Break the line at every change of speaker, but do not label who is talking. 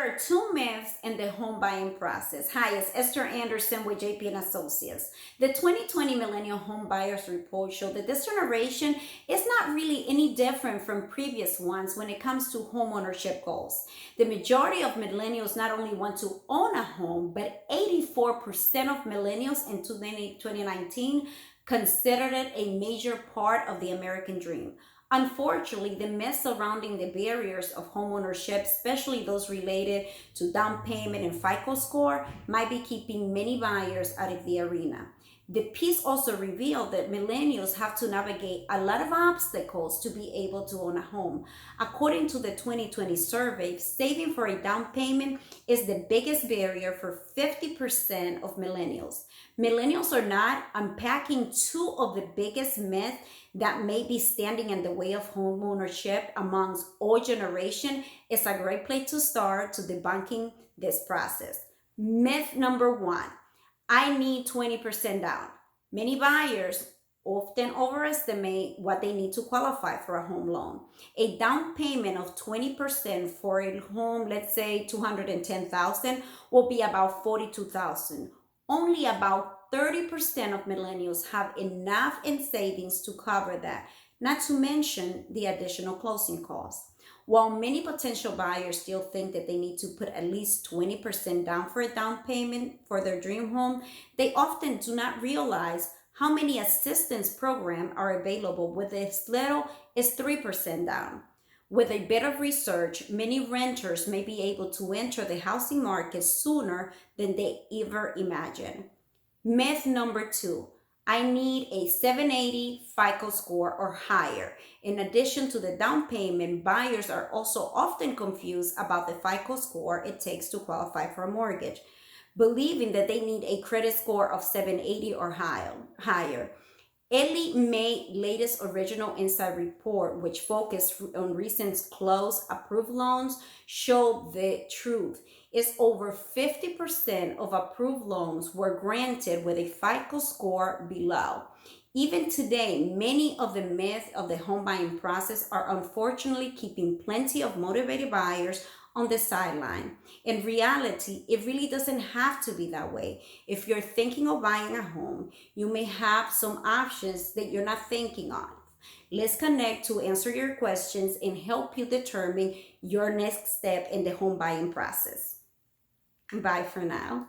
There are two myths in the home buying process. Hi, it's Esther Anderson with JP and Associates. The 2020 Millennial Home Buyers Report showed that this generation is not really any different from previous ones when it comes to home ownership goals. The majority of millennials not only want to own a home, but 84% of millennials in 2019 considered it a major part of the American dream. Unfortunately, the myths surrounding the barriers of homeownership, especially those related to down payment and FICO score, might be keeping many buyers out of the arena. The piece also revealed that millennials have to navigate a lot of obstacles to be able to own a home. According to the 2020 survey, saving for a down payment is the biggest barrier for 50% of millennials. Millennials are not unpacking two of the biggest myths that may be standing in the way of home ownership amongst all generation. Is a great place to start to debunking this process. Myth number one, I need 20% down. Many buyers often overestimate what they need to qualify for a home loan. A down payment of 20% for a home, let's say 210,000, will be about 42,000. Only about 30% of millennials have enough in savings to cover that, not to mention the additional closing costs. While many potential buyers still think that they need to put at least 20% down for a down payment for their dream home, they often do not realize how many assistance programs are available with as little as 3% down. With a bit of research, many renters may be able to enter the housing market sooner than they ever imagined. Myth number two, I need a 780 FICO score or higher. In addition to the down payment, buyers are also often confused about the FICO score it takes to qualify for a mortgage, believing that they need a credit score of 780 or higher. Ellie Mae latest original insight report, which focused on recent closed approved loans, showed the truth is over 50% of approved loans were granted with a FICO score below. Even today, many of the myths of the home buying process are unfortunately keeping plenty of motivated buyers on the sideline. In reality, it really doesn't have to be that way. If you're thinking of buying a home, you may have some options that you're not thinking of. Let's connect to answer your questions and help you determine your next step in the home buying process. Bye for now.